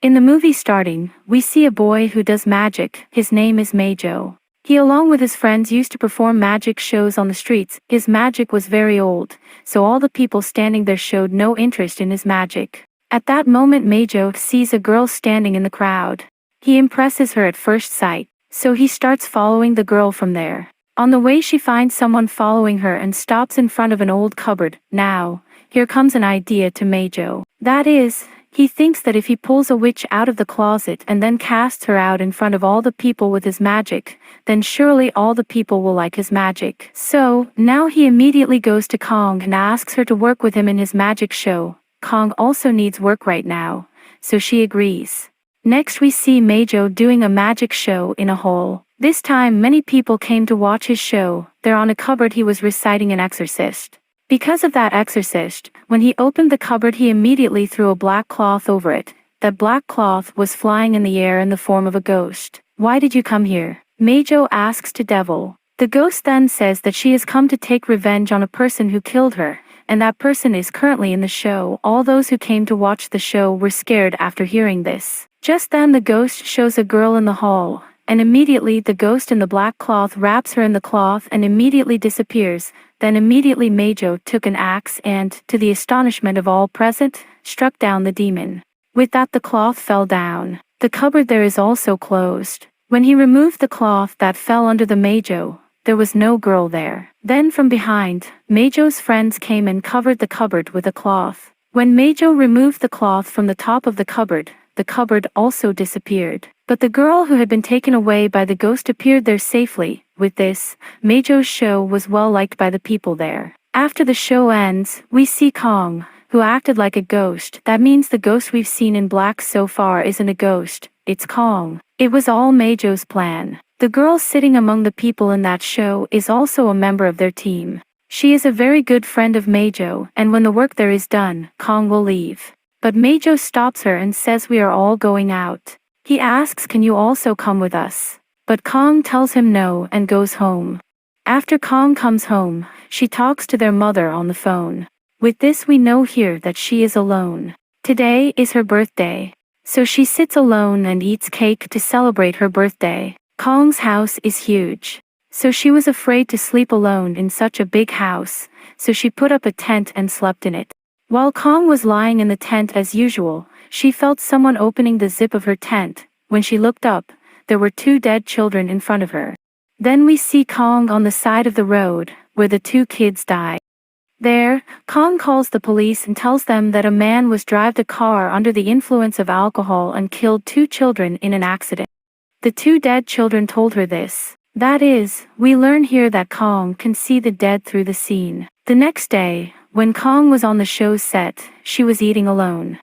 In the movie starting, we see a boy who does magic. His name is Meijo. He along with his friends used to perform magic shows on the streets. His magic was very old, so all the people standing there showed no interest in his magic. At that moment Meijo sees a girl standing in the crowd. He impresses her at first sight, so he starts following the girl from there. On the way she finds someone following her and stops in front of an old cupboard. Now, here comes an idea to Meijo. That is, he thinks that if he pulls a witch out of the closet and then casts her out in front of all the people with his magic, then surely all the people will like his magic. So, now he immediately goes to Kong and asks her to work with him in his magic show. Kong also needs work right now, so she agrees. Next we see Meijo doing a magic show in a hall. This time many people came to watch his show. There on a cupboard he was reciting an exorcist. Because of that exorcist, when he opened the cupboard he immediately threw a black cloth over it. That black cloth was flying in the air in the form of a ghost. Why did you come here? Meijo asks to Devil. The ghost then says that she has come to take revenge on a person who killed her, and that person is currently in the show. All those who came to watch the show were scared after hearing this. Just then the ghost shows a girl in the hall, and immediately the ghost in the black cloth wraps her in the cloth and immediately disappears. Then immediately Meijo took an axe and, to the astonishment of all present, struck down the demon. With that the cloth fell down. The cupboard there is also closed. When he removed the cloth that fell under the Meijo, there was no girl there. Then from behind, Meijo's friends came and covered the cupboard with a cloth. When Meijo removed the cloth from the top of the cupboard also disappeared. But the girl who had been taken away by the ghost appeared there safely. With this, Meijo's show was well liked by the people there. After the show ends, we see Kong, who acted like a ghost. That means the ghost we've seen in black so far isn't a ghost, it's Kong. It was all Meijo's plan. The girl sitting among the people in that show is also a member of their team. She is a very good friend of Meijo, and when the work there is done, Kong will leave. But Meijo stops her and says we are all going out. He asks, can you also come with us? But Kong tells him no and goes home. After Kong comes home, she talks to their mother on the phone. With this we know here that she is alone. Today is her birthday. So she sits alone and eats cake to celebrate her birthday. Kong's house is huge. So she was afraid to sleep alone in such a big house, so she put up a tent and slept in it. While Kong was lying in the tent as usual, she felt someone opening the zip of her tent. When she looked up, there were 2 dead children in front of her. Then we see Kong on the side of the road, where the 2 kids died. There, Kong calls the police and tells them that a man was drive the car under the influence of alcohol and killed 2 children in an accident. The 2 dead children told her this. That is, we learn here that Kong can see the dead through the scene. The next day, when Kong was on the show's set, she was eating alone.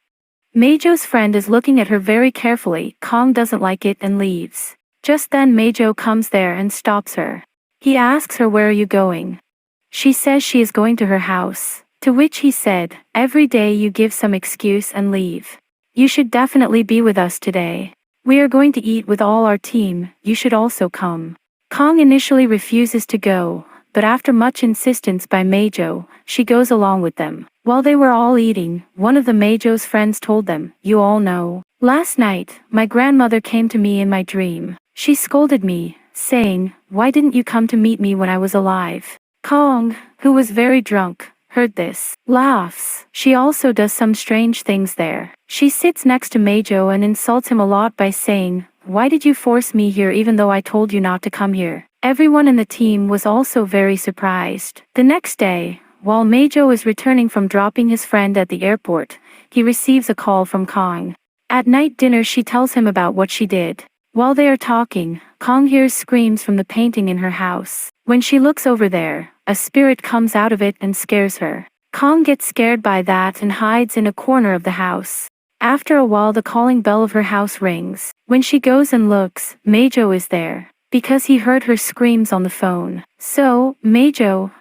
Meijo's friend is looking at her very carefully. Kong doesn't like it and leaves. Just then Meijo comes there and stops her. He asks her, where are you going? She says she is going to her house. To which he said, every day you give some excuse and leave. You should definitely be with us today. We are going to eat with all our team, you should also come. Kong initially refuses to go, but after much insistence by Meijo, she goes along with them. While they were all eating, one of the Meijo's friends told them, you all know. Last night, my grandmother came to me in my dream. She scolded me, saying, why didn't you come to meet me when I was alive? Kong, who was very drunk, heard this, laughs. She also does some strange things there. She sits next to Meijo and insults him a lot by saying, why did you force me here even though I told you not to come here? Everyone in the team was also very surprised. The next day, while Meijo is returning from dropping his friend at the airport, he receives a call from Kong. At night dinner she tells him about what she did. While they are talking, Kong hears screams from the painting in her house. When she looks over there, a spirit comes out of it and scares her. Kong gets scared by that and hides in a corner of the house. After a while the calling bell of her house rings. When she goes and looks, Meijo is there. Because he heard her screams on the phone. So,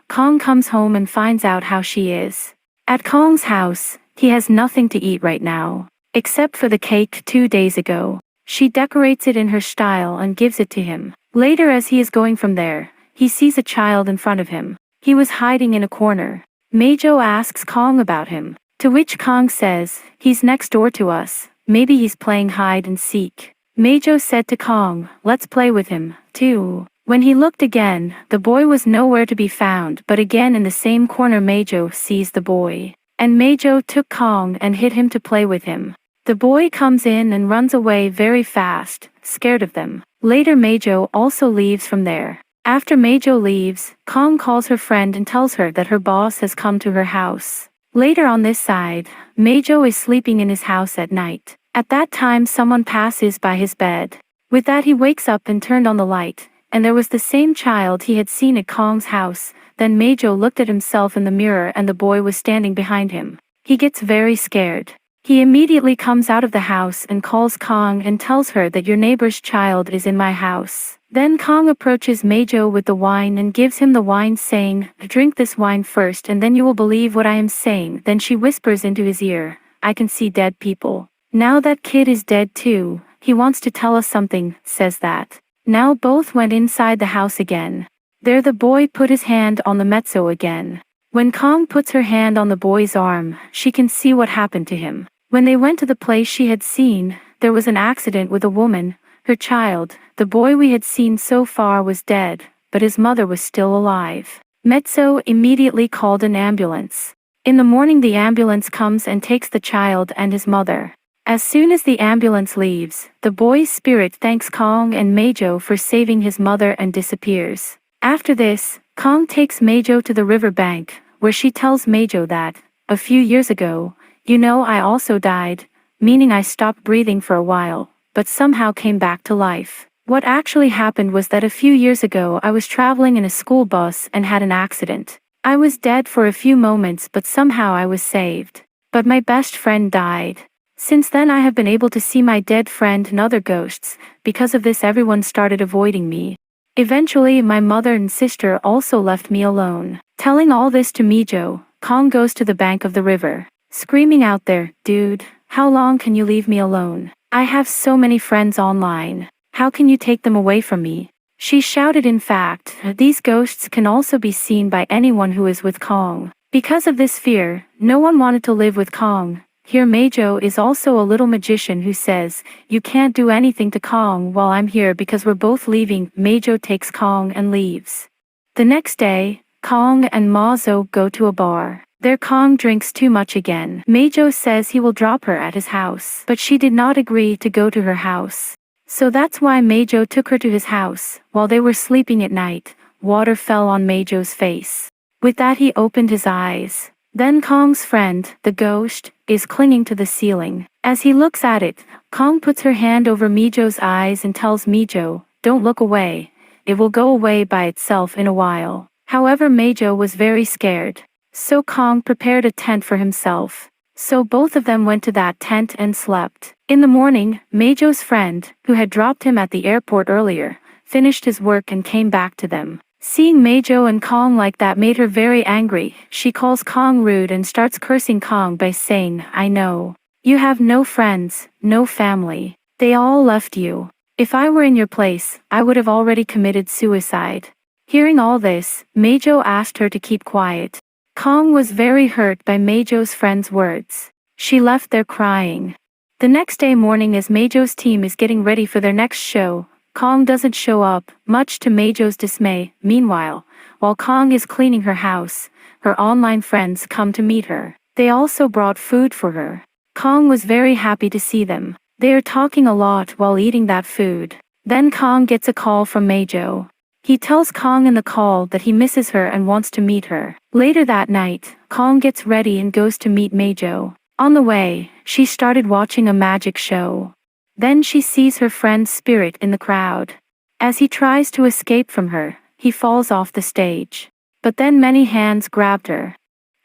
Kong comes home and finds out how she is. At Kong's house, he has nothing to eat right now. Except for the cake 2 days ago. She decorates it in her style and gives it to him. Later as he is going from there, he sees a child in front of him. He was hiding in a corner. Meijo asks Kong about him. To which Kong says, he's next door to us. maybe he's playing hide and seek. Majo said to Kong, let's play with him, too. When he looked again, the boy was nowhere to be found, but again in the same corner Majo sees the boy. And Majo took Kong and hid him to play with him. The boy comes in and runs away very fast, scared of them. Later Majo also leaves from there. After Majo leaves, Kong calls her friend and tells her that her boss has come to her house. Later on this side, Majo is sleeping in his house at night. At that time someone passes by his bed. With that he wakes up and turned on the light, and there was the same child he had seen at Kong's house. Then Majo looked at himself in the mirror and the boy was standing behind him. He gets very scared. He immediately comes out of the house and calls Kong and tells her that your neighbor's child is in my house. Then Kong approaches Majo with the wine and gives him the wine saying, drink this wine first and then you will believe what I am saying. Then she whispers into his ear, I can see dead people. Now that kid is dead too, he wants to tell us something, says that. Now both went inside the house again. There the boy put his hand on the mezzo again. When Kong puts her hand on the boy's arm, she can see what happened to him. When they went to the place she had seen, there was an accident with a woman, her child. The boy we had seen so far was dead, but his mother was still alive. Mezzo immediately called an ambulance. In the morning the ambulance comes and takes the child and his mother. As soon as the ambulance leaves, the boy's spirit thanks Kong and Majo for saving his mother and disappears. After this, Kong takes Majo to the river bank, where she tells Majo that, a few years ago, you know I also died, meaning I stopped breathing for a while, but somehow came back to life. What actually happened was that a few years ago I was traveling in a school bus and had an accident. I was dead for a few moments but somehow I was saved. But my best friend died. Since then I have been able to see my dead friend and other ghosts. Because of this everyone started avoiding me. Eventually my mother and sister also left me alone. Telling all this to Majo, Kong goes to the bank of the river, screaming out there, dude, how long can you leave me alone? I have so many friends online. How can you take them away from me? She shouted. In fact, these ghosts can also be seen by anyone who is with Kong. Because of this fear, no one wanted to live with Kong. Here Majo is also a little magician who says, you can't do anything to Kong while I'm here because we're both leaving. Majo takes Kong and leaves. The next day, Kong and Majo go to a bar. There Kong drinks too much again. Majo says he will drop her at his house, but she did not agree to go to her house. So that's why Majo took her to his house. While they were sleeping at night, water fell on Majo's face. With that he opened his eyes. Then Kong's friend, the ghost, is clinging to the ceiling. As he looks at it, Kong puts her hand over Majo's eyes and tells Majo, don't look away. It will go away by itself in a while. However, Majo was very scared. So Kong prepared a tent for himself. So both of them went to that tent and slept. In the morning, Majo's friend, who had dropped him at the airport earlier, finished his work and came back to them. Seeing Majo and Kong like that made her very angry. She calls Kong rude and starts cursing Kong by saying, I know. You have no friends, no family. They all left you. If I were in your place, I would have already committed suicide. Hearing all this, Majo asked her to keep quiet. Kong was very hurt by Majo's friend's words. She left there crying. The next day morning as Majo's team is getting ready for their next show, Kong doesn't show up, much to Majo's dismay. Meanwhile, while Kong is cleaning her house, her online friends come to meet her. They also brought food for her. Kong was very happy to see them. They are talking a lot while eating that food. Then Kong gets a call from Majo. He tells Kong in the call that he misses her and wants to meet her. Later that night, Kong gets ready and goes to meet Majo. On the way, she started watching a magic show. Then she sees her friend's spirit in the crowd. As he tries to escape from her, he falls off the stage. But then many hands grabbed her.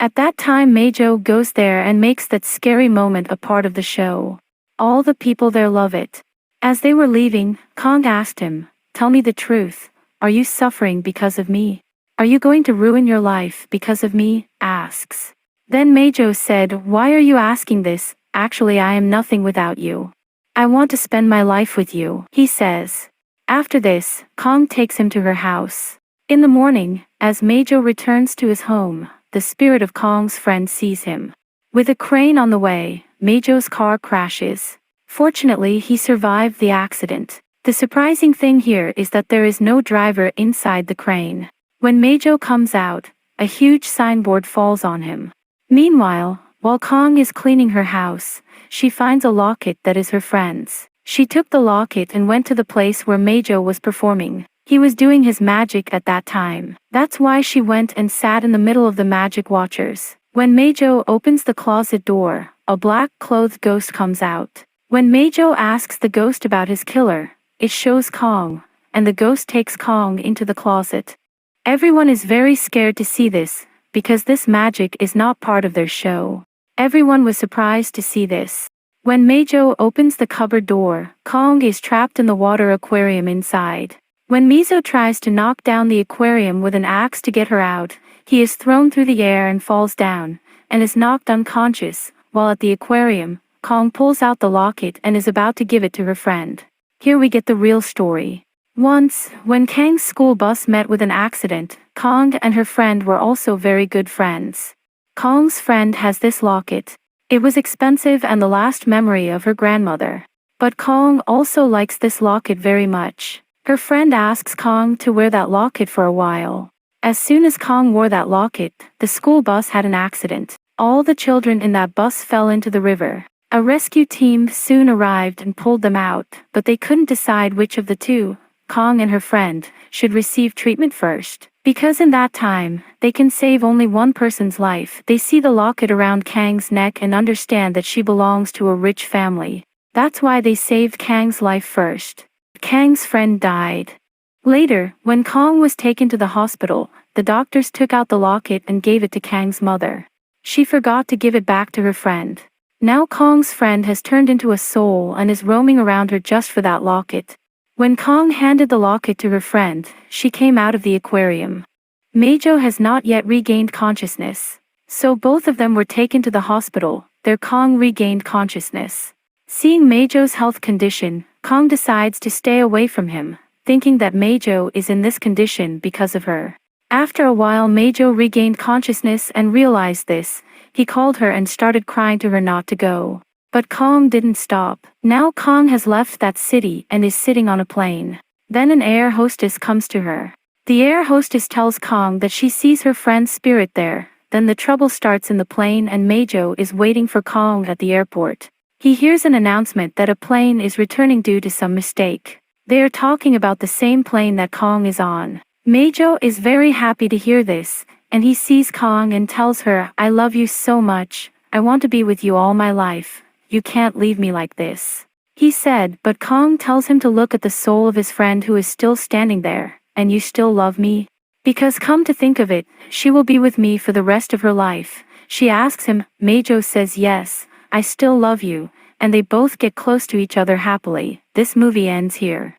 At that time Majo goes there and makes that scary moment a part of the show. All the people there love it. As they were leaving, Kong asked him, tell me the truth, are you suffering because of me? Are you going to ruin your life because of me? Asks. Then Majo said, why are you asking this? Actually I am nothing without you. I want to spend my life with you, he says. After this, Kong takes him to her house. In the morning, as Majo returns to his home, the spirit of Kong's friend sees him. With a crane on the way, Majo's car crashes. Fortunately, he survived the accident. The surprising thing here is that there is no driver inside the crane. When Meijo comes out, a huge signboard falls on him. Meanwhile, while Kong is cleaning her house, she finds a locket that is her friend's. She took the locket and went to the place where Meijo was performing. He was doing his magic at that time. That's why she went and sat in the middle of the magic watchers. When Meijo opens the closet door, a black-clothed ghost comes out. When Meijo asks the ghost about his killer, it shows Kong, and the ghost takes Kong into the closet. Everyone is very scared to see this, because this magic is not part of their show. Everyone was surprised to see this. When Meijo opens the cupboard door, Kong is trapped in the water aquarium inside. When Mizo tries to knock down the aquarium with an axe to get her out, he is thrown through the air and falls down, and is knocked unconscious, while at the aquarium, Kong pulls out the locket and is about to give it to her friend. Here we get the real story. Once, when Kang's school bus met with an accident, Kong and her friend were also very good friends. Kong's friend has this locket. It was expensive and the last memory of her grandmother. But Kong also likes this locket very much. Her friend asks Kong to wear that locket for a while. As soon as Kong wore that locket, the school bus had an accident. All the children in that bus fell into the river. A rescue team soon arrived and pulled them out, but they couldn't decide which of the two, Kong and her friend, should receive treatment first. Because in that time, they can save only one person's life. They see the locket around Kang's neck and understand that she belongs to a rich family. That's why they saved Kang's life first. Kang's friend died. Later, when Kong was taken to the hospital, the doctors took out the locket and gave it to Kang's mother. She forgot to give it back to her friend. Now Kong's friend has turned into a soul and is roaming around her just for that locket. When Kong handed the locket to her friend, she came out of the aquarium. Meijo has not yet regained consciousness. So both of them were taken to the hospital. Their Kong regained consciousness. Seeing Meijo's health condition, Kong decides to stay away from him, thinking that Meijo is in this condition because of her. After a while, Meijo regained consciousness and realized this. He called her and started crying to her not to go. But Kong didn't stop. Now Kong has left that city and is sitting on a plane. Then an air hostess comes to her. The air hostess tells Kong that she sees her friend's spirit there. Then the trouble starts in the plane and Meijo is waiting for Kong at the airport. He hears an announcement that a plane is returning due to some mistake. They are talking about the same plane that Kong is on. Meijo is very happy to hear this, and he sees Kong and tells her, "I love you so much. I want to be with you all my life. You can't leave me like this," he said, but Kong tells him to look at the soul of his friend who is still standing there. "And you still love me? Because come to think of it, she will be with me for the rest of her life." She asks him. Meijo says, "Yes, I still love you," and they both get close to each other happily. This movie ends here.